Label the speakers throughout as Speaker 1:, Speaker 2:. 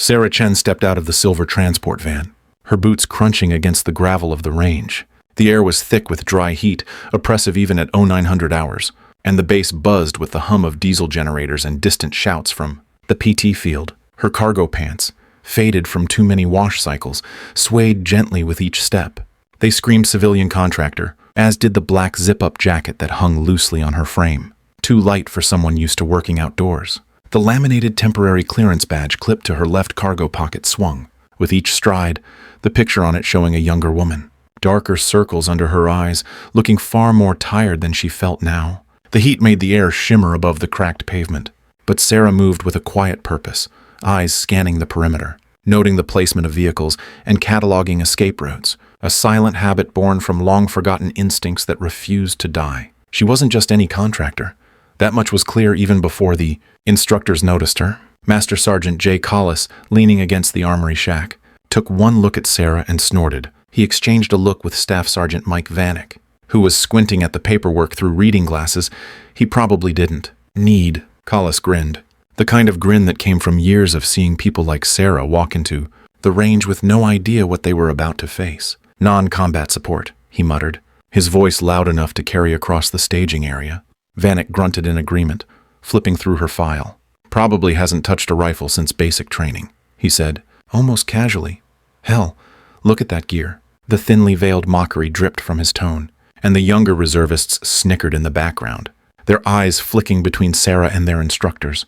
Speaker 1: Sarah Chen stepped out of the silver transport van, her boots crunching against the gravel of the range. The air was thick with dry heat, oppressive even at 0900 hours, and the base buzzed with the hum of diesel generators and distant shouts from the PT field. Her cargo pants, faded from too many wash cycles, swayed gently with each step. They screamed civilian contractor, as did the black zip-up jacket that hung loosely on her frame, too light for someone used to working outdoors. The laminated temporary clearance badge clipped to her left cargo pocket swung, with each stride, the picture on it showing a younger woman. Darker circles under her eyes, looking far more tired than she felt now. The heat made the air shimmer above the cracked pavement, but Sarah moved with a quiet purpose, eyes scanning the perimeter, noting the placement of vehicles and cataloging escape routes, a silent habit born from long-forgotten instincts that refused to die. She wasn't just any contractor. That much was clear even before the instructors noticed her. Master Sergeant J. Collis, leaning against the armory shack, took one look at Sarah and snorted. He exchanged a look with Staff Sergeant Mike Vanek, who was squinting at the paperwork through reading glasses he probably didn't need. Collis grinned, the kind of grin that came from years of seeing people like Sarah walk into the range with no idea what they were about to face. Non-combat support, he muttered, his voice loud enough to carry across the staging area. Vanek grunted in agreement, flipping through her file. Probably hasn't touched a rifle since basic training, he said, almost casually. Hell, look at that gear. The thinly veiled mockery dripped from his tone, and the younger reservists snickered in the background, their eyes flicking between Sarah and their instructors.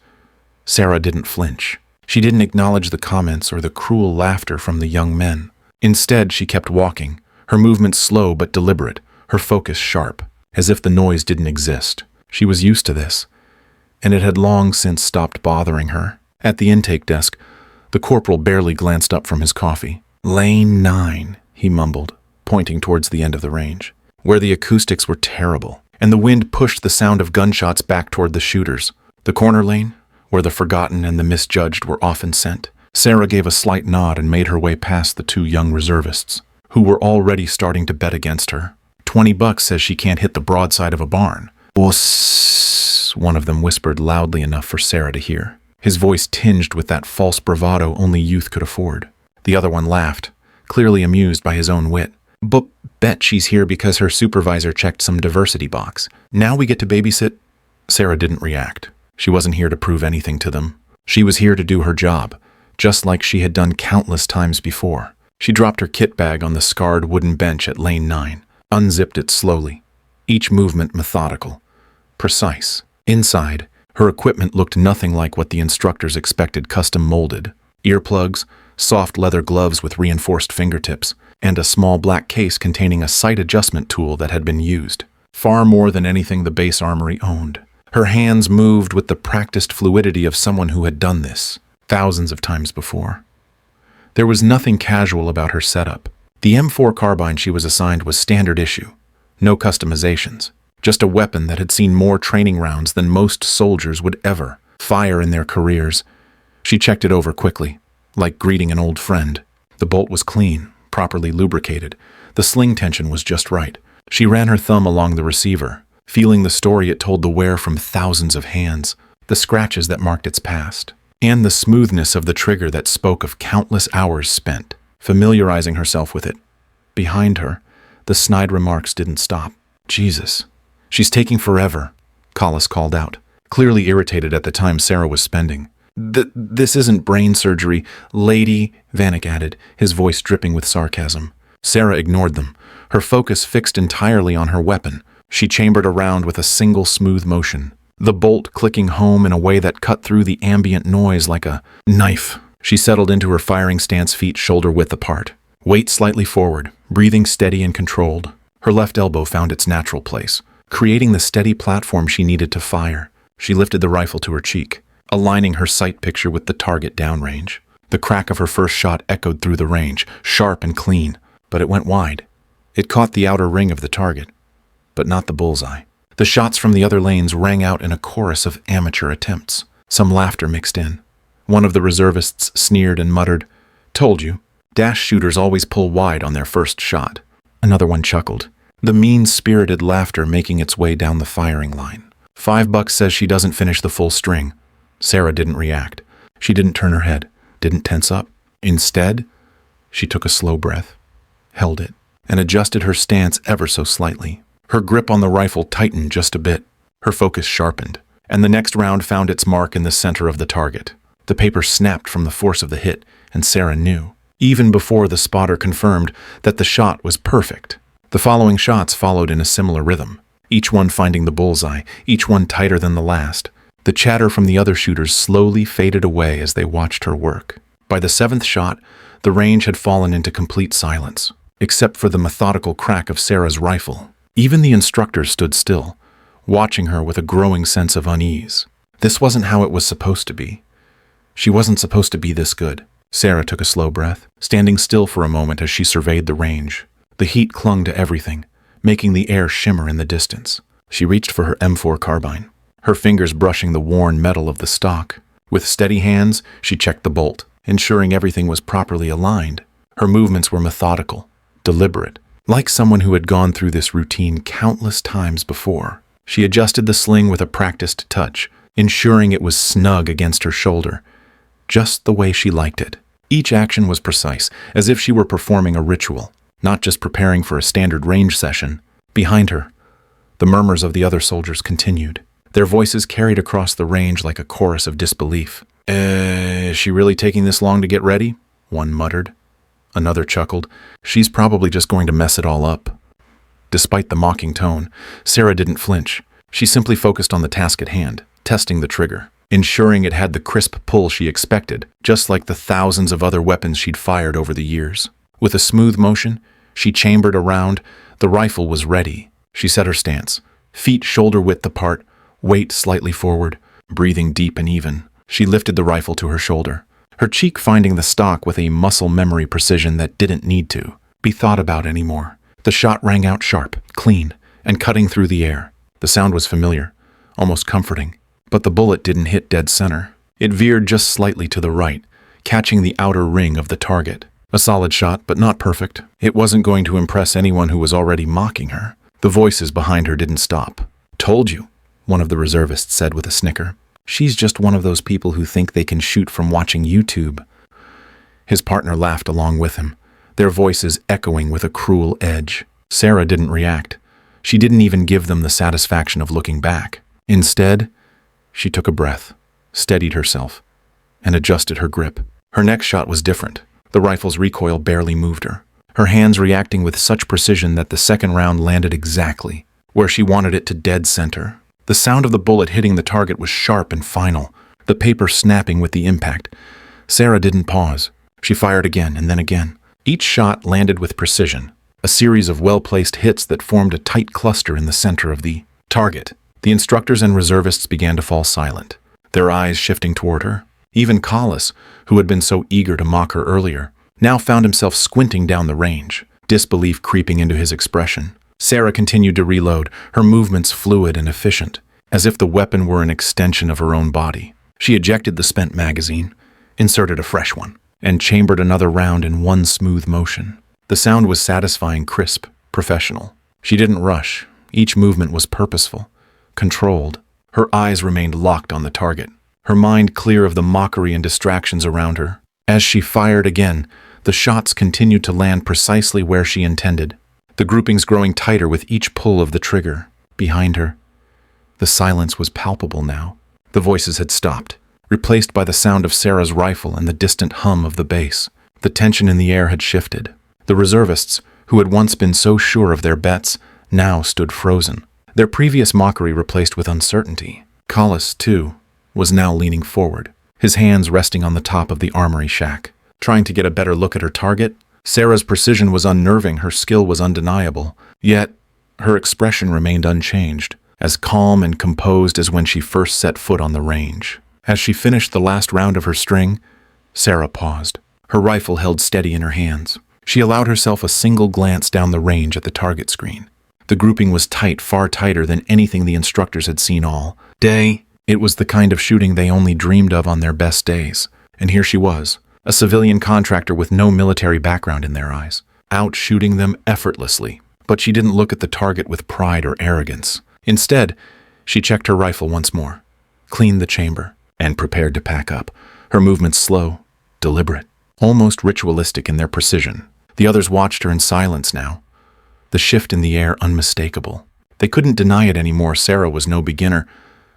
Speaker 1: Sarah didn't flinch. She didn't acknowledge the comments or the cruel laughter from the young men. Instead, she kept walking, her movements slow but deliberate, her focus sharp, as if the noise didn't exist. She was used to this, and it had long since stopped bothering her. At the intake desk, the corporal barely glanced up from his coffee. Lane 9, he mumbled, pointing towards the end of the range, where the acoustics were terrible, and the wind pushed the sound of gunshots back toward the shooters. The corner lane, where the forgotten and the misjudged were often sent. Sarah gave a slight nod and made her way past the two young reservists, who were already starting to bet against her. $20 says she can't hit the broadside of a barn. Boss, one of them whispered loudly enough for Sarah to hear, his voice tinged with that false bravado only youth could afford. The other one laughed, clearly amused by his own wit. But bet she's here because her supervisor checked some diversity box. Now we get to babysit? Sarah didn't react. She wasn't here to prove anything to them. She was here to do her job, just like she had done countless times before. She dropped her kit bag on the scarred wooden bench at lane 9, unzipped it slowly, each movement methodical, precise. Inside, her equipment looked nothing like what the instructors expected custom-molded. Earplugs, soft leather gloves with reinforced fingertips, and a small black case containing a sight adjustment tool that had been used, far more than anything the base armory owned. Her hands moved with the practiced fluidity of someone who had done this thousands of times before. There was nothing casual about her setup. The M4 carbine she was assigned was standard issue, no customizations, just a weapon that had seen more training rounds than most soldiers would ever fire in their careers. She checked it over quickly, like greeting an old friend. The bolt was clean, properly lubricated. The sling tension was just right. She ran her thumb along the receiver, feeling the story it told the wearer from thousands of hands, the scratches that marked its past, and the smoothness of the trigger that spoke of countless hours spent, familiarizing herself with it. Behind her, the snide remarks didn't stop. Jesus, she's taking forever, Collis called out, clearly irritated at the time Sarah was spending. This isn't brain surgery, lady, Vanek added, his voice dripping with sarcasm. Sarah ignored them, her focus fixed entirely on her weapon. She chambered around with a single smooth motion, the bolt clicking home in a way that cut through the ambient noise like a knife. She settled into her firing stance, feet shoulder-width apart, weight slightly forward, breathing steady and controlled. Her left elbow found its natural place, creating the steady platform she needed to fire. She lifted the rifle to her cheek, aligning her sight picture with the target downrange. The crack of her first shot echoed through the range, sharp and clean, but it went wide. It caught the outer ring of the target, but not the bullseye. The shots from the other lanes rang out in a chorus of amateur attempts. Some laughter mixed in. One of the reservists sneered and muttered, "Told you, dash shooters always pull wide on their first shot." Another one chuckled, the mean-spirited laughter making its way down the firing line. $5 says she doesn't finish the full string. Sarah didn't react. She didn't turn her head, didn't tense up. Instead, she took a slow breath, held it, and adjusted her stance ever so slightly. Her grip on the rifle tightened just a bit. Her focus sharpened, and the next round found its mark in the center of the target. The paper snapped from the force of the hit, and Sarah knew, even before the spotter confirmed, that the shot was perfect. The following shots followed in a similar rhythm, each one finding the bullseye, each one tighter than the last. The chatter from the other shooters slowly faded away as they watched her work. By the seventh shot, the range had fallen into complete silence, except for the methodical crack of Sarah's rifle. Even the instructors stood still, watching her with a growing sense of unease. This wasn't how it was supposed to be. She wasn't supposed to be this good. Sarah took a slow breath, standing still for a moment as she surveyed the range. The heat clung to everything, making the air shimmer in the distance. She reached for her M4 carbine, her fingers brushing the worn metal of the stock. With steady hands, she checked the bolt, ensuring everything was properly aligned. Her movements were methodical, deliberate, like someone who had gone through this routine countless times before. She adjusted the sling with a practiced touch, ensuring it was snug against her shoulder, just the way she liked it. Each action was precise, as if she were performing a ritual, not just preparing for a standard range session. Behind her, the murmurs of the other soldiers continued. Their voices carried across the range like a chorus of disbelief. Is she really taking this long to get ready?" one muttered. Another chuckled. "She's probably just going to mess it all up." Despite the mocking tone, Sarah didn't flinch. She simply focused on the task at hand, testing the trigger, ensuring it had the crisp pull she expected, just like the thousands of other weapons she'd fired over the years. With a smooth motion, she chambered around. The rifle was ready. She set her stance, feet shoulder-width apart, weight slightly forward, breathing deep and even. She lifted the rifle to her shoulder, her cheek finding the stock with a muscle memory precision that didn't need to be thought about anymore. The shot rang out sharp, clean, and cutting through the air. The sound was familiar, almost comforting, but the bullet didn't hit dead center. It veered just slightly to the right, catching the outer ring of the target. A solid shot, but not perfect. It wasn't going to impress anyone who was already mocking her. The voices behind her didn't stop. "Told you," one of the reservists said with a snicker. "She's just one of those people who think they can shoot from watching YouTube." His partner laughed along with him, their voices echoing with a cruel edge. Sarah didn't react. She didn't even give them the satisfaction of looking back. Instead, she took a breath, steadied herself, and adjusted her grip. Her next shot was different. The rifle's recoil barely moved her, her hands reacting with such precision that the second round landed exactly where she wanted it to dead center. The sound of the bullet hitting the target was sharp and final, the paper snapping with the impact. Sarah didn't pause. She fired again and then again. Each shot landed with precision, a series of well-placed hits that formed a tight cluster in the center of the target. The instructors and reservists began to fall silent, their eyes shifting toward her. Even Collis, who had been so eager to mock her earlier, now found himself squinting down the range, disbelief creeping into his expression. Sarah continued to reload, her movements fluid and efficient, as if the weapon were an extension of her own body. She ejected the spent magazine, inserted a fresh one, and chambered another round in one smooth motion. The sound was satisfying, crisp, professional. She didn't rush. Each movement was purposeful, controlled. Her eyes remained locked on the target, her mind clear of the mockery and distractions around her. As she fired again, the shots continued to land precisely where she intended, the groupings growing tighter with each pull of the trigger. Behind her, the silence was palpable now. The voices had stopped, replaced by the sound of Sarah's rifle and the distant hum of the bass. The tension in the air had shifted. The reservists, who had once been so sure of their bets, now stood frozen, their previous mockery replaced with uncertainty. Collis, too, was now leaning forward, his hands resting on the top of the armory shack, trying to get a better look at her target. Sarah's precision was unnerving, her skill was undeniable, yet her expression remained unchanged, as calm and composed as when she first set foot on the range. As she finished the last round of her string, Sarah paused, her rifle held steady in her hands. She allowed herself a single glance down the range at the target screen. The grouping was tight, far tighter than anything the instructors had seen all day. It was the kind of shooting they only dreamed of on their best days. And here she was, a civilian contractor with no military background in their eyes, out shooting them effortlessly. But she didn't look at the target with pride or arrogance. Instead, she checked her rifle once more, cleaned the chamber, and prepared to pack up, her movements slow, deliberate, almost ritualistic in their precision. The others watched her in silence now, the shift in the air unmistakable. They couldn't deny it anymore. Sarah was no beginner.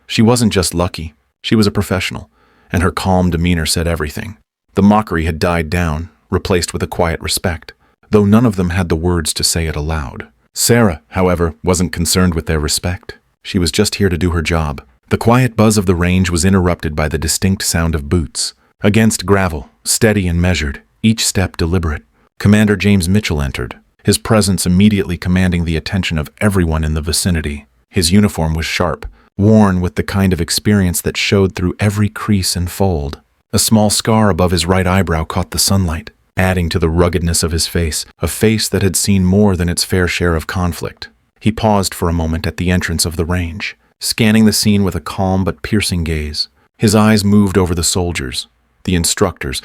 Speaker 1: She wasn't just lucky, she was a professional, and her calm demeanor said everything. The mockery had died down, replaced with a quiet respect, though none of them had the words to say it aloud. Sarah, however, wasn't concerned with their respect. She was just here to do her job. The quiet buzz of the range was interrupted by the distinct sound of boots. Against gravel, steady and measured, each step deliberate. Commander James Mitchell entered, his presence immediately commanding the attention of everyone in the vicinity. His uniform was sharp, worn with the kind of experience that showed through every crease and fold. A small scar above his right eyebrow caught the sunlight, adding to the ruggedness of his face, a face that had seen more than its fair share of conflict. He paused for a moment at the entrance of the range, scanning the scene with a calm but piercing gaze. His eyes moved over the soldiers, the instructors,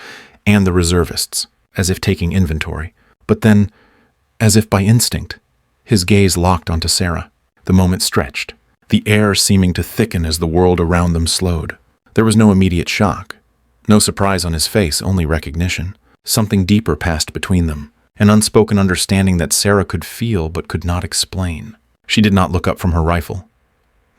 Speaker 1: and the reservists, as if taking inventory. But then, as if by instinct, his gaze locked onto Sarah. The moment stretched, the air seeming to thicken as the world around them slowed. There was no immediate shock, no surprise on his face, only recognition. Something deeper passed between them, an unspoken understanding that Sarah could feel but could not explain. She did not look up from her rifle.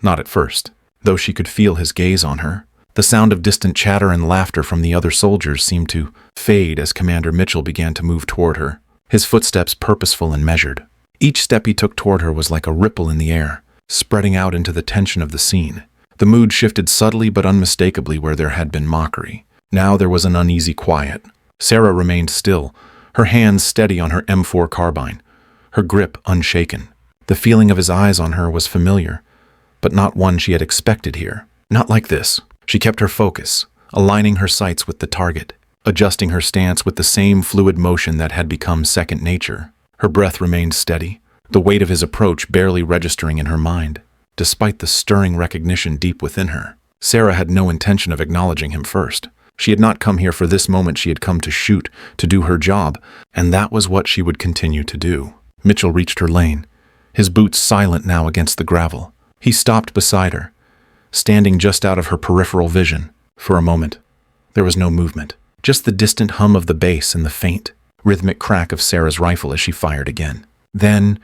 Speaker 1: Not at first, though she could feel his gaze on her. The sound of distant chatter and laughter from the other soldiers seemed to fade as Commander Mitchell began to move toward her, his footsteps purposeful and measured. Each step he took toward her was like a ripple in the air, spreading out into the tension of the scene. The mood shifted subtly but unmistakably where there had been mockery. Now there was an uneasy quiet. Sarah remained still, her hands steady on her M4 carbine, her grip unshaken. The feeling of his eyes on her was familiar, but not one she had expected here. Not like this. She kept her focus, aligning her sights with the target, adjusting her stance with the same fluid motion that had become second nature. Her breath remained steady, the weight of his approach barely registering in her mind, despite the stirring recognition deep within her. Sarah had no intention of acknowledging him first. She had not come here for this moment. She had come to shoot, to do her job, and that was what she would continue to do. Mitchell reached her lane, his boots silent now against the gravel. He stopped beside her, standing just out of her peripheral vision. For a moment, there was no movement, just the distant hum of the bass and the faint, rhythmic crack of Sarah's rifle as she fired again. Then,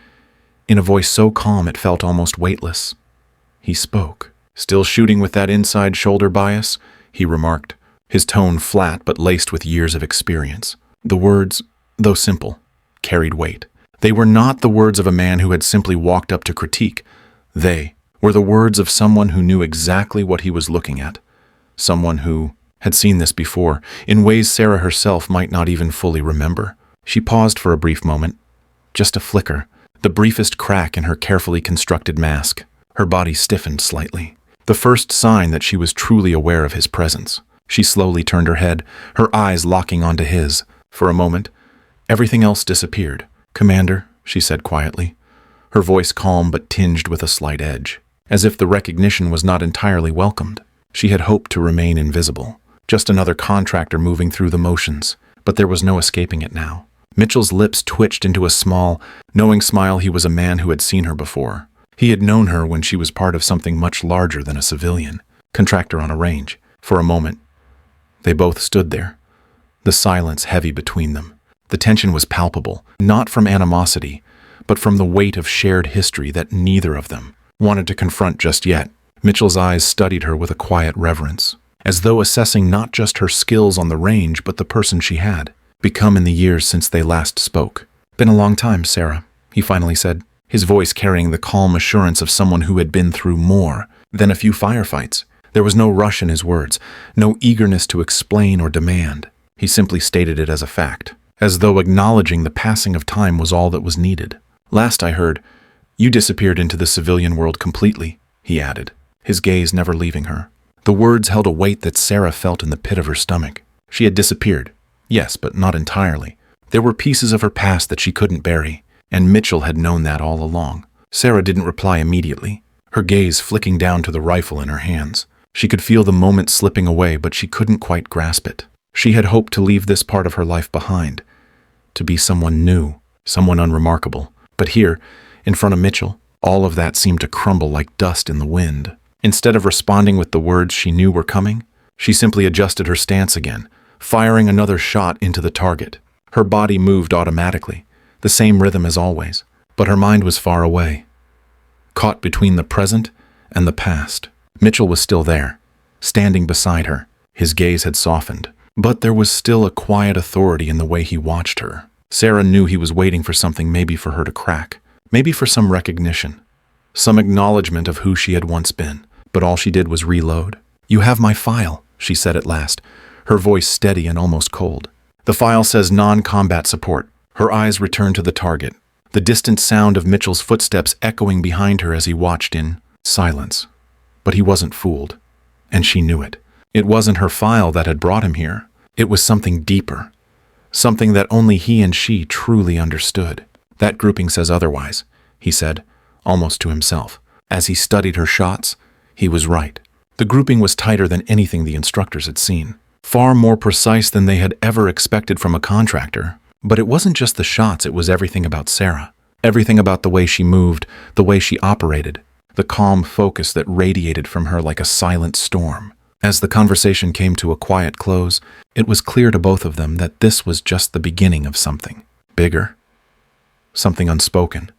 Speaker 1: in a voice so calm it felt almost weightless, he spoke. "Still shooting with that inside shoulder bias?" he remarked, his tone flat but laced with years of experience. The words, though simple, carried weight. They were not the words of a man who had simply walked up to critique. They were the words of someone who knew exactly what he was looking at, someone who had seen this before, in ways Sarah herself might not even fully remember. She paused for a brief moment, just a flicker, the briefest crack in her carefully constructed mask. Her body stiffened slightly, the first sign that she was truly aware of his presence. She slowly turned her head, her eyes locking onto his. For a moment, everything else disappeared. "Commander," she said quietly, her voice calm but tinged with a slight edge, as if the recognition was not entirely welcomed. She had hoped to remain invisible, just another contractor moving through the motions, but there was no escaping it now. Mitchell's lips twitched into a small, knowing smile. He was a man who had seen her before. He had known her when she was part of something much larger than a civilian, contractor on a range. For a moment, they both stood there, the silence heavy between them. The tension was palpable, not from animosity, but from the weight of shared history that neither of them wanted to confront just yet. Mitchell's eyes studied her with a quiet reverence, as though assessing not just her skills on the range, but the person she had become in the years since they last spoke. "Been a long time, Sarah," he finally said, his voice carrying the calm assurance of someone who had been through more than a few firefights. There was no rush in his words, no eagerness to explain or demand. He simply stated it as a fact, as though acknowledging the passing of time was all that was needed. "Last I heard, you disappeared into the civilian world completely," he added, his gaze never leaving her. The words held a weight that Sarah felt in the pit of her stomach. She had disappeared, yes, but not entirely. There were pieces of her past that she couldn't bury, and Mitchell had known that all along. Sarah didn't reply immediately, her gaze flicking down to the rifle in her hands. She could feel the moment slipping away, but she couldn't quite grasp it. She had hoped to leave this part of her life behind, to be someone new, someone unremarkable. But here, in front of Mitchell, all of that seemed to crumble like dust in the wind. Instead of responding with the words she knew were coming, she simply adjusted her stance again, firing another shot into the target. Her body moved automatically, the same rhythm as always, but her mind was far away, caught between the present and the past. Mitchell was still there, standing beside her. His gaze had softened, but there was still a quiet authority in the way he watched her. Sarah knew he was waiting for something, maybe for her to crack, maybe for some recognition, some acknowledgement of who she had once been, but all she did was reload. "You have my file," she said at last, her voice steady and almost cold. "The file says non-combat support." Her eyes returned to the target, the distant sound of Mitchell's footsteps echoing behind her as he watched in silence. But he wasn't fooled, and she knew it. It wasn't her file that had brought him here. It was something deeper, something that only he and she truly understood. "That grouping says otherwise," he said, almost to himself. As he studied her shots, he was right. The grouping was tighter than anything the instructors had seen, far more precise than they had ever expected from a contractor. But it wasn't just the shots, it was everything about Sarah. Everything about the way she moved, the way she operated, the calm focus that radiated from her like a silent storm. As the conversation came to a quiet close, it was clear to both of them that this was just the beginning of something bigger, something unspoken.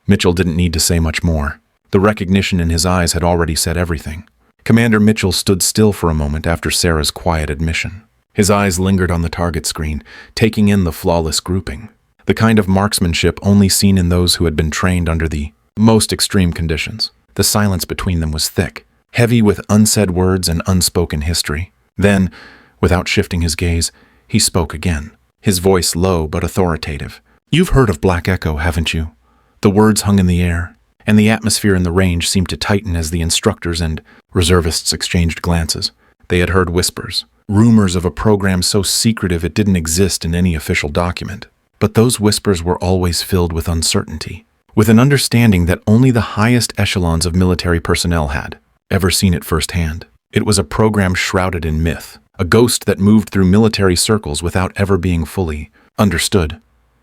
Speaker 1: Mitchell didn't need to say much more. The recognition in his eyes had already said everything. Commander Mitchell stood still for a moment after Sarah's quiet admission. His eyes lingered on the target screen, taking in the flawless grouping, the kind of marksmanship only seen in those who had been trained under the most extreme conditions. The silence between them was thick, heavy with unsaid words and unspoken history. Then, without shifting his gaze, he spoke again, his voice low but authoritative. "You've heard of Black Echo, haven't you?" The words hung in the air, and the atmosphere in the range seemed to tighten as the instructors and reservists exchanged glances. They had heard whispers, rumors of a program so secretive it didn't exist in any official document. But those whispers were always filled with uncertainty, with an understanding that only the highest echelons of military personnel had ever seen it firsthand. It was a program shrouded in myth, a ghost that moved through military circles without ever being fully understood.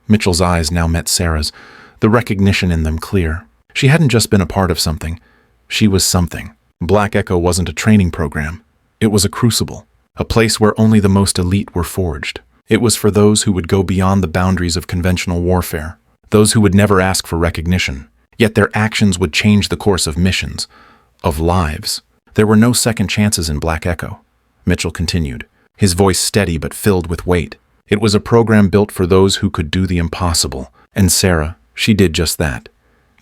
Speaker 1: Mitchell's eyes now met Sarah's, the recognition in them clear. She hadn't just been a part of something. She was something. Black Echo wasn't a training program. It was a crucible, a place where only the most elite were forged. It was for those who would go beyond the boundaries of conventional warfare, those who would never ask for recognition, yet their actions would change the course of missions, of lives. There were no second chances in Black Echo, Mitchell continued, his voice steady but filled with weight. It was a program built for those who could do the impossible, and Sarah, she did just that,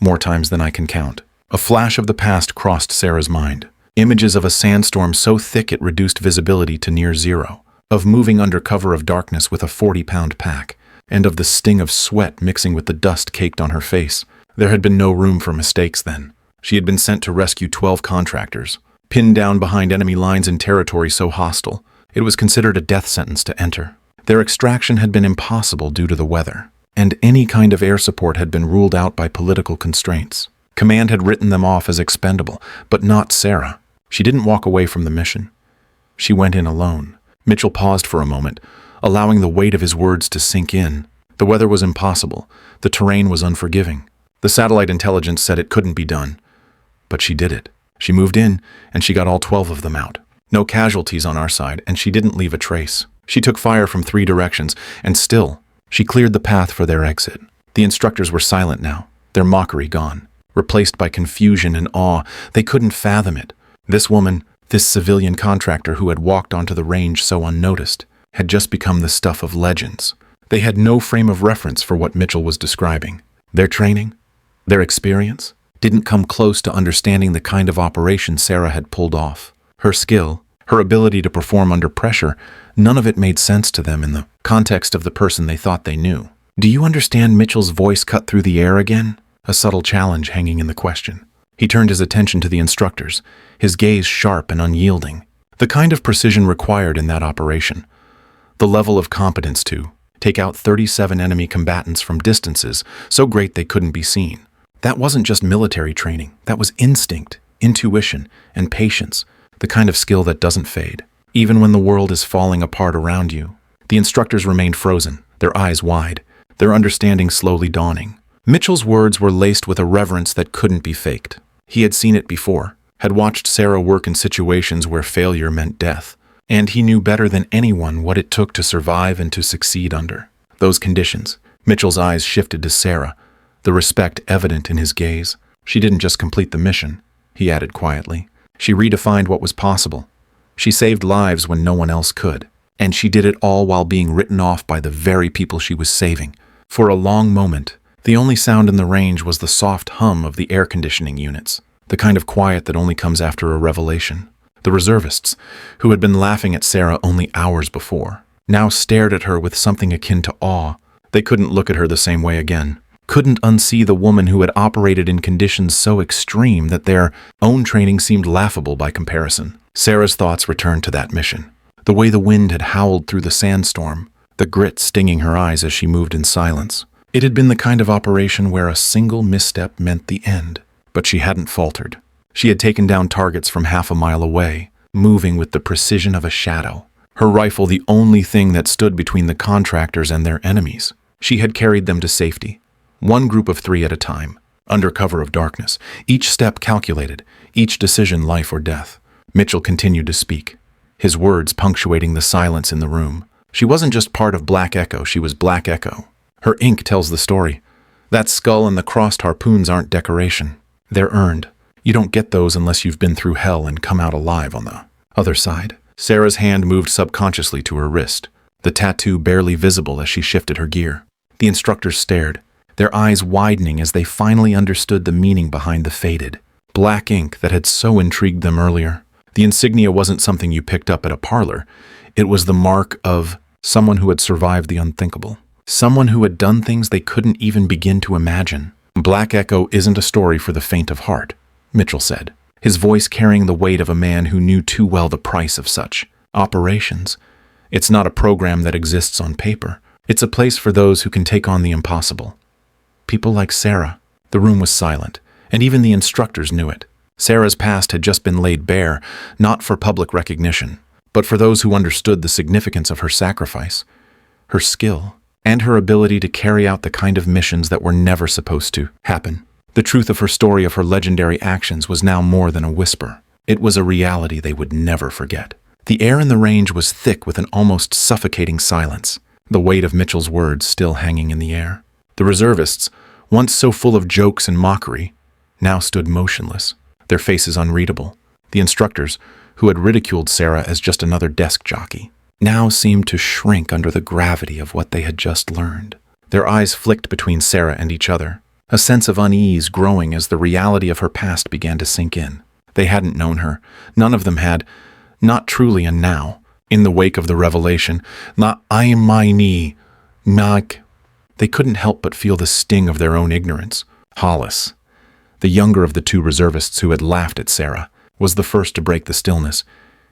Speaker 1: more times than I can count. A flash of the past crossed Sarah's mind. Images of a sandstorm so thick it reduced visibility to near zero, of moving under cover of darkness with a 40-pound pack, and of the sting of sweat mixing with the dust caked on her face. There had been no room for mistakes then. She had been sent to rescue 12 contractors, pinned down behind enemy lines in territory so hostile, it was considered a death sentence to enter. Their extraction had been impossible due to the weather, and any kind of air support had been ruled out by political constraints. Command had written them off as expendable, but not Sarah. She didn't walk away from the mission. She went in alone. Mitchell paused for a moment, allowing the weight of his words to sink in. The weather was impossible. The terrain was unforgiving. The satellite intelligence said it couldn't be done. But she did it. She moved in, and she got all 12 of them out. No casualties on our side, and she didn't leave a trace. She took fire from 3 directions, and still, she cleared the path for their exit. The instructors were silent now, their mockery gone, replaced by confusion and awe. They couldn't fathom it. This woman, this civilian contractor who had walked onto the range so unnoticed, had just become the stuff of legends. They had no frame of reference for what Mitchell was describing. Their training, their experience, didn't come close to understanding the kind of operation Sarah had pulled off. Her skill, her ability to perform under pressure, none of it made sense to them in the context of the person they thought they knew. "Do you understand?" Mitchell's voice cut through the air again, a subtle challenge hanging in the question. He turned his attention to the instructors, his gaze sharp and unyielding. The kind of precision required in that operation. The level of competence to take out 37 enemy combatants from distances so great they couldn't be seen. That wasn't just military training. That was instinct, intuition, and patience, the kind of skill that doesn't fade, even when the world is falling apart around you. The instructors remained frozen, their eyes wide, their understanding slowly dawning. Mitchell's words were laced with a reverence that couldn't be faked. He had seen it before, had watched Sarah work in situations where failure meant death. And he knew better than anyone what it took to survive and to succeed under those conditions. Mitchell's eyes shifted to Sarah, the respect evident in his gaze. She didn't just complete the mission, he added quietly. She redefined what was possible. She saved lives when no one else could. And she did it all while being written off by the very people she was saving. For a long moment, the only sound in the range was the soft hum of the air conditioning units, the kind of quiet that only comes after a revelation. The reservists, who had been laughing at Sarah only hours before, now stared at her with something akin to awe. They couldn't look at her the same way again, couldn't unsee the woman who had operated in conditions so extreme that their own training seemed laughable by comparison. Sarah's thoughts returned to that mission. The way the wind had howled through the sandstorm, the grit stinging her eyes as she moved in silence. It had been the kind of operation where a single misstep meant the end. But she hadn't faltered. She had taken down targets from half a mile away, moving with the precision of a shadow. Her rifle the only thing that stood between the contractors and their enemies. She had carried them to safety, one group of 3 at a time, under cover of darkness, each step calculated, each decision life or death. Mitchell continued to speak, his words punctuating the silence in the room. She wasn't just part of Black Echo, she was Black Echo. Her ink tells the story. That skull and the crossed harpoons aren't decoration. They're earned. You don't get those unless you've been through hell and come out alive on the other side. Sarah's hand moved subconsciously to her wrist, the tattoo barely visible as she shifted her gear. The instructors stared, their eyes widening as they finally understood the meaning behind the faded black ink that had so intrigued them earlier. The insignia wasn't something you picked up at a parlor. It was the mark of someone who had survived the unthinkable. Someone who had done things they couldn't even begin to imagine. Black Echo isn't a story for the faint of heart, Mitchell said, his voice carrying the weight of a man who knew too well the price of such operations. It's not a program that exists on paper. It's a place for those who can take on the impossible. People like Sarah. The room was silent, and even the instructors knew it. Sarah's past had just been laid bare, not for public recognition, but for those who understood the significance of her sacrifice, her skill, and her ability to carry out the kind of missions that were never supposed to happen. The truth of her story of her legendary actions was now more than a whisper. It was a reality they would never forget. The air in the range was thick with an almost suffocating silence, the weight of Mitchell's words still hanging in the air. The reservists, once so full of jokes and mockery, now stood motionless, their faces unreadable. The instructors, who had ridiculed Sarah as just another desk jockey, now seemed to shrink under the gravity of what they had just learned. Their eyes flicked between Sarah and each other, a sense of unease growing as the reality of her past began to sink in. They hadn't known her. None of them had, not truly and now, in the wake of the revelation, not I am my knee, Mike. They couldn't help but feel the sting of their own ignorance. Hollis, the younger of the 2 reservists who had laughed at Sarah, was the first to break the stillness.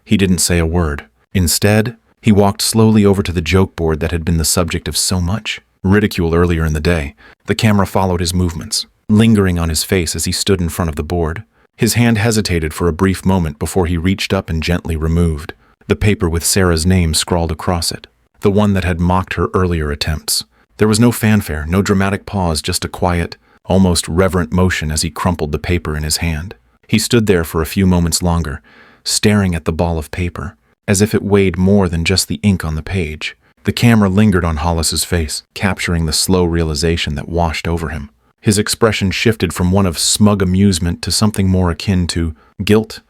Speaker 1: He didn't say a word. Instead, he walked slowly over to the joke board that had been the subject of so much ridicule earlier in the day. The camera followed his movements, lingering on his face as he stood in front of the board. His hand hesitated for a brief moment before he reached up and gently removed the paper with Sarah's name scrawled across it, the one that had mocked her earlier attempts. There was no fanfare, no dramatic pause, just a quiet, almost reverent motion as he crumpled the paper in his hand. He stood there for a few moments longer, staring at the ball of paper, as if it weighed more than just the ink on the page. The camera lingered on Hollis's face, capturing the slow realization that washed over him. His expression shifted from one of smug amusement to something more akin to guilt,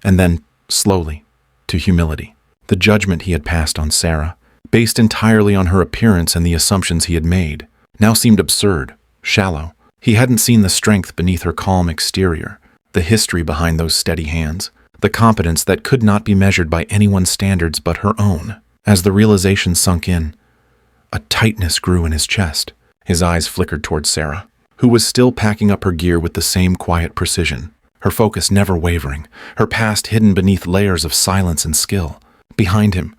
Speaker 1: and then, slowly, to humility. The judgment he had passed on Sarah, based entirely on her appearance and the assumptions he had made, now seemed absurd, shallow. He hadn't seen the strength beneath her calm exterior, the history behind those steady hands, the competence that could not be measured by anyone's standards but her own. As the realization sunk in, a tightness grew in his chest. His eyes flickered towards Sarah, who was still packing up her gear with the same quiet precision, her focus never wavering, her past hidden beneath layers of silence and skill. Behind him,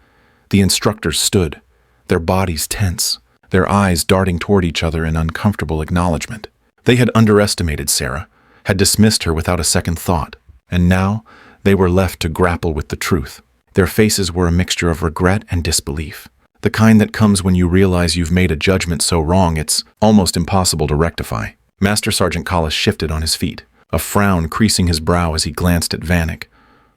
Speaker 1: the instructors stood, their bodies tense, their eyes darting toward each other in uncomfortable acknowledgement. They had underestimated Sarah, had dismissed her without a second thought, and now they were left to grapple with the truth. Their faces were a mixture of regret and disbelief, the kind that comes when you realize you've made a judgment so wrong it's almost impossible to rectify. Master Sergeant Collis shifted on his feet, a frown creasing his brow as he glanced at Vanek,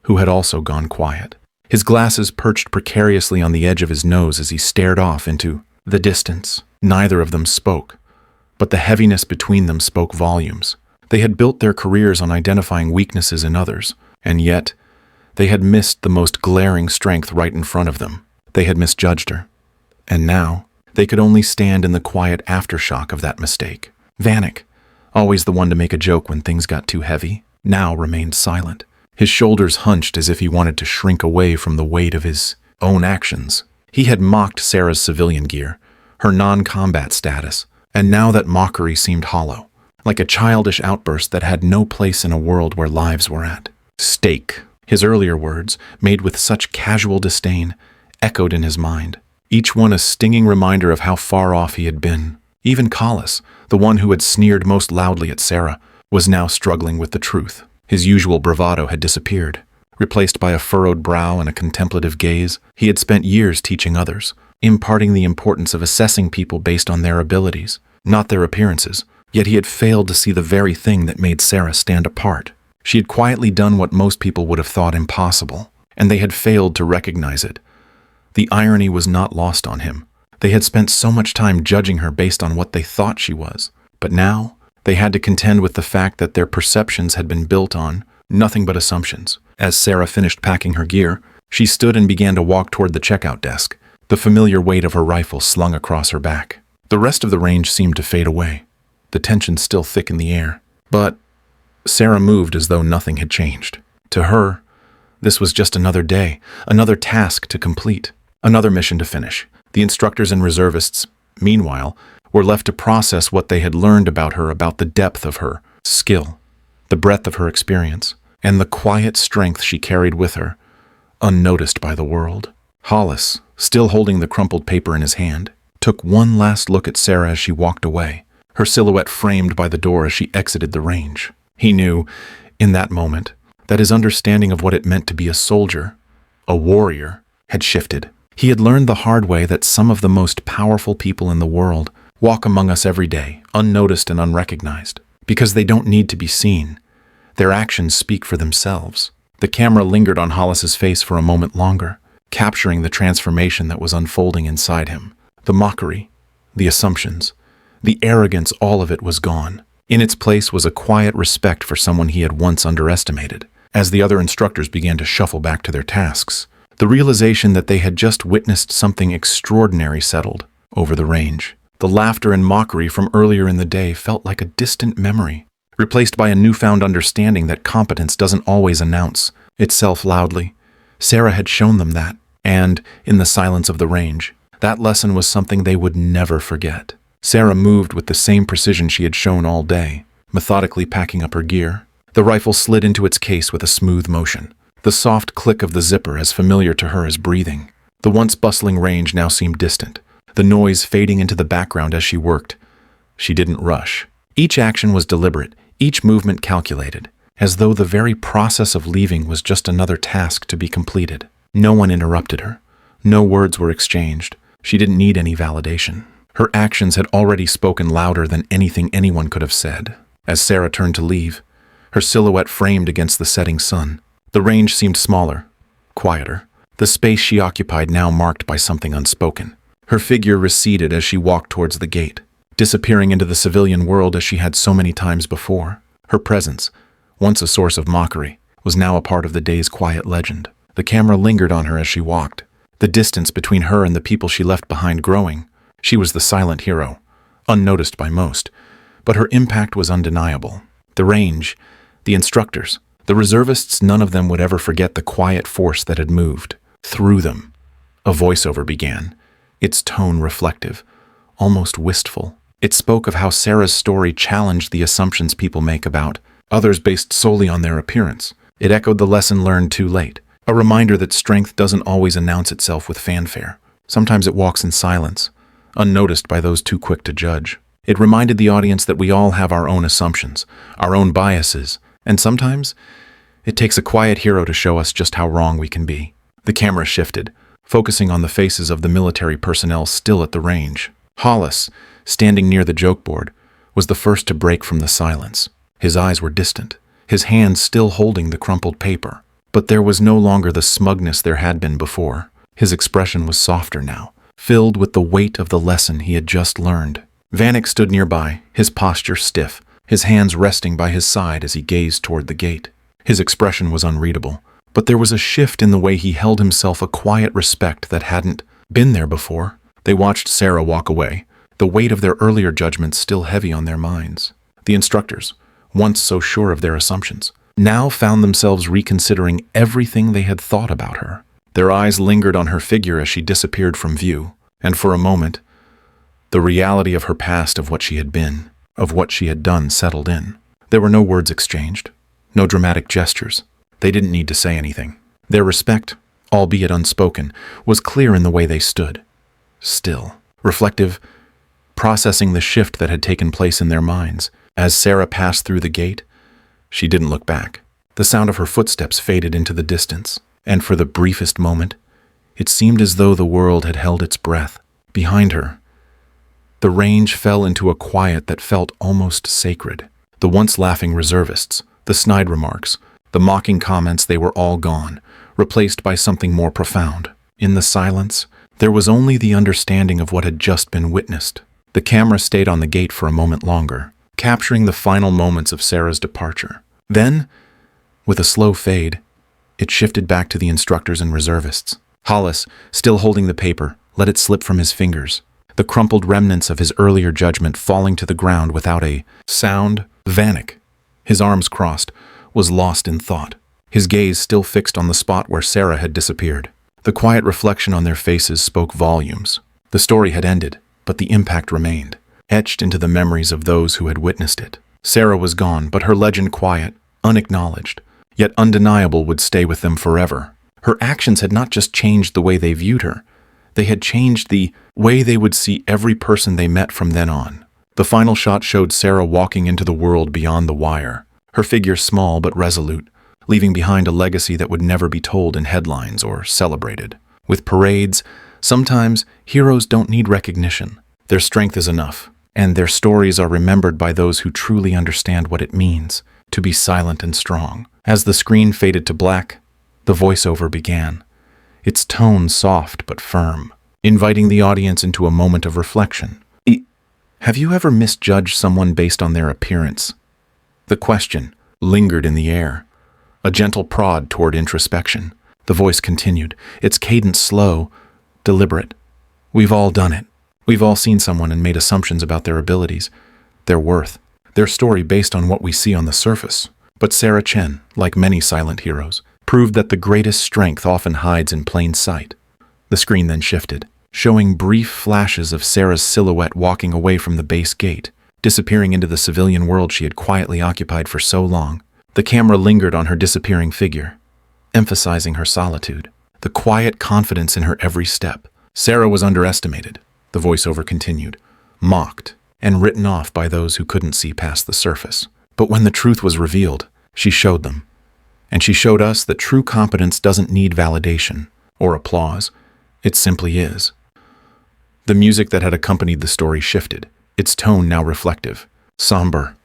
Speaker 1: who had also gone quiet. his glasses perched precariously on the edge of his nose as he stared off into the distance. Neither of them spoke, but the heaviness between them spoke volumes. They had built their careers on identifying weaknesses in others, and yet they had missed the most glaring strength right in front of them. They had misjudged her. And now, they could only stand in the quiet aftershock of that mistake. Vanek, always the one to make a joke when things got too heavy, now remained silent. His shoulders hunched as if he wanted to shrink away from the weight of his own actions. He had mocked Sarah's civilian gear, her non-combat status, and now that mockery seemed hollow, like a childish outburst that had no place in a world where lives were at stake. His earlier words, made with such casual disdain, echoed in his mind, each one a stinging reminder of how far off he had been. Even Collis, the one who had sneered most loudly at Sarah, was now struggling with the truth. His usual bravado had disappeared, replaced by a furrowed brow and a contemplative gaze. He had spent years teaching others, imparting the importance of assessing people based on their abilities, not their appearances. Yet he had failed to see the very thing that made Sarah stand apart. She had quietly done what most people would have thought impossible, and they had failed to recognize it. The irony was not lost on him. They had spent so much time judging her based on what they thought she was, but now they had to contend with the fact that their perceptions had been built on nothing but assumptions. As Sarah finished packing her gear, she stood and began to walk toward the checkout desk, the familiar weight of her rifle slung across her back. The rest of the range seemed to fade away, the tension still thick in the air. But Sarah moved as though nothing had changed. To her, this was just another day, another task to complete, another mission to finish. The instructors and reservists, meanwhile, were left to process what they had learned about her, about the depth of her skill, the breadth of her experience, and the quiet strength she carried with her, unnoticed by the world. Hollis, still holding the crumpled paper in his hand, took one last look at Sarah as she walked away, her silhouette framed by the door as she exited the range. He knew, in that moment, that his understanding of what it meant to be a soldier, a warrior, had shifted. He had learned the hard way that some of the most powerful people in the world walk among us every day, unnoticed and unrecognized, because they don't need to be seen. Their actions speak for themselves. The camera lingered on Hollis's face for a moment longer, capturing the transformation that was unfolding inside him. The mockery, the assumptions, the arrogance, all of it was gone. In its place was a quiet respect for someone he had once underestimated. As the other instructors began to shuffle back to their tasks, the realization that they had just witnessed something extraordinary settled over the range. The laughter and mockery from earlier in the day felt like a distant memory, replaced by a newfound understanding that competence doesn't always announce itself loudly. Sarah had shown them that, and, in the silence of the range, that lesson was something they would never forget. Sarah moved with the same precision she had shown all day, methodically packing up her gear. The rifle slid into its case with a smooth motion, the soft click of the zipper as familiar to her as breathing. The once bustling range now seemed distant, the noise fading into the background as she worked. She didn't rush. Each action was deliberate, each movement calculated, as though the very process of leaving was just another task to be completed. No one interrupted her. No words were exchanged. She didn't need any validation. Her actions had already spoken louder than anything anyone could have said. As Sarah turned to leave, her silhouette framed against the setting sun, the range seemed smaller, quieter, the space she occupied now marked by something unspoken. Her figure receded as she walked towards the gate, disappearing into the civilian world as she had so many times before. Her presence, once a source of mockery, was now a part of the day's quiet legend. The camera lingered on her as she walked, the distance between her and the people she left behind growing. She was the silent hero, unnoticed by most, but her impact was undeniable. The range, the instructors, the reservists, none of them would ever forget the quiet force that had moved through them. A voiceover began, its tone reflective, almost wistful. It spoke of how Sarah's story challenged the assumptions people make about others based solely on their appearance. It echoed the lesson learned too late, a reminder that strength doesn't always announce itself with fanfare. Sometimes it walks in silence, unnoticed by those too quick to judge. It reminded the audience that we all have our own assumptions, our own biases, and sometimes it takes a quiet hero to show us just how wrong we can be. The camera shifted, focusing on the faces of the military personnel still at the range. Hollis, standing near the joke board, was the first to break from the silence. His eyes were distant, his hands still holding the crumpled paper. But there was no longer the smugness there had been before. His expression was softer now, filled with the weight of the lesson he had just learned. Vanek stood nearby, his posture stiff, his hands resting by his side as he gazed toward the gate. His expression was unreadable, but there was a shift in the way he held himself, a quiet respect that hadn't been there before. They watched Sarah walk away, the weight of their earlier judgments still heavy on their minds. The instructors, once so sure of their assumptions, now found themselves reconsidering everything they had thought about her. Their eyes lingered on her figure as she disappeared from view, and for a moment, the reality of her past, of what she had been, of what she had done, settled in. There were no words exchanged, no dramatic gestures. They didn't need to say anything. Their respect, albeit unspoken, was clear in the way they stood. Still, reflective, processing the shift that had taken place in their minds. As Sarah passed through the gate, she didn't look back. The sound of her footsteps faded into the distance, and for the briefest moment, it seemed as though the world had held its breath. Behind her, the range fell into a quiet that felt almost sacred. The once laughing reservists, the snide remarks, the mocking comments, they were all gone, replaced by something more profound. In the silence, there was only the understanding of what had just been witnessed. The camera stayed on the gate for a moment longer, capturing the final moments of Sarah's departure. Then, with a slow fade, it shifted back to the instructors and reservists. Hollis, still holding the paper, let it slip from his fingers, the crumpled remnants of his earlier judgment falling to the ground without a sound. Vanek, his arms crossed, was lost in thought, his gaze still fixed on the spot where Sarah had disappeared. The quiet reflection on their faces spoke volumes. The story had ended, but the impact remained, etched into the memories of those who had witnessed it. Sarah was gone, but her legend, quiet, unacknowledged, yet undeniable, would stay with them forever. Her actions had not just changed the way they viewed her, they had changed the way they would see every person they met from then on. The final shot showed Sarah walking into the world beyond the wire, her figure small but resolute, leaving behind a legacy that would never be told in headlines or celebrated. With parades, sometimes heroes don't need recognition. Their strength is enough, and their stories are remembered by those who truly understand what it means to be silent and strong. As the screen faded to black, the voiceover began, its tone soft but firm, inviting the audience into a moment of reflection. Have you ever misjudged someone based on their appearance? The question lingered in the air, a gentle prod toward introspection. The voice continued, its cadence slow, deliberate. We've all done it. We've all seen someone and made assumptions about their abilities, their worth, their story based on what we see on the surface. But Sarah Chen, like many silent heroes, proved that the greatest strength often hides in plain sight. The screen then shifted, showing brief flashes of Sarah's silhouette walking away from the base gate, disappearing into the civilian world she had quietly occupied for so long. The camera lingered on her disappearing figure, emphasizing her solitude, the quiet confidence in her every step. Sarah was underestimated, the voiceover continued, mocked, and written off by those who couldn't see past the surface. But when the truth was revealed, she showed them. And she showed us that true competence doesn't need validation or applause. It simply is. The music that had accompanied the story shifted, its tone now reflective, somber,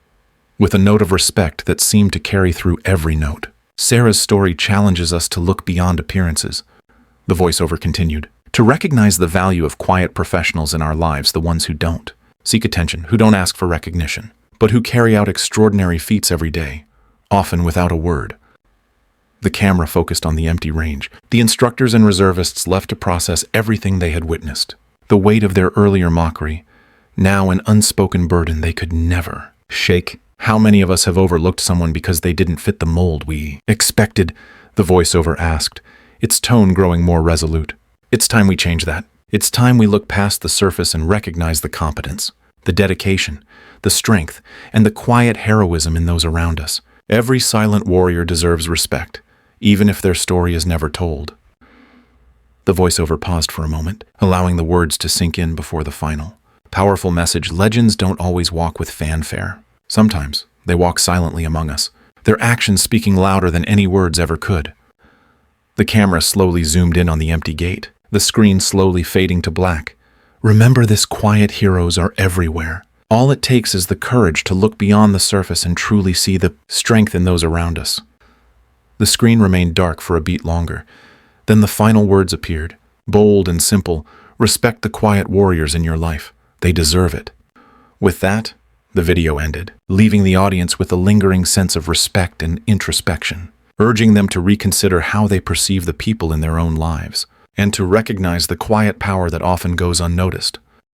Speaker 1: with a note of respect that seemed to carry through every note. Sarah's story challenges us to look beyond appearances. The voiceover continued, to recognize the value of quiet professionals in our lives, the ones who don't seek attention, who don't ask for recognition, but who carry out extraordinary feats every day, often without a word. The camera focused on the empty range. The instructors and reservists left to process everything they had witnessed. The weight of their earlier mockery, now an unspoken burden they could never shake. How many of us have overlooked someone because they didn't fit the mold we expected? The voiceover asked, its tone growing more resolute. It's time we change that. It's time we look past the surface and recognize the competence, the dedication, the strength, and the quiet heroism in those around us. Every silent warrior deserves respect, even if their story is never told. The voiceover paused for a moment, allowing the words to sink in before the final powerful message. Legends don't always walk with fanfare. Sometimes they walk silently among us, their actions speaking louder than any words ever could. The camera slowly zoomed in on the empty gate, the screen slowly fading to black. Remember, this quiet heroes are everywhere. All it takes is the courage to look beyond the surface and truly see the strength in those around us. The screen remained dark for a beat longer. Then the final words appeared, bold and simple: respect the quiet warriors in your life. They deserve it. With that, the video ended, leaving the audience with a lingering sense of respect and introspection, urging them to reconsider how they perceive the people in their own lives, and to recognize the quiet power that often goes unnoticed.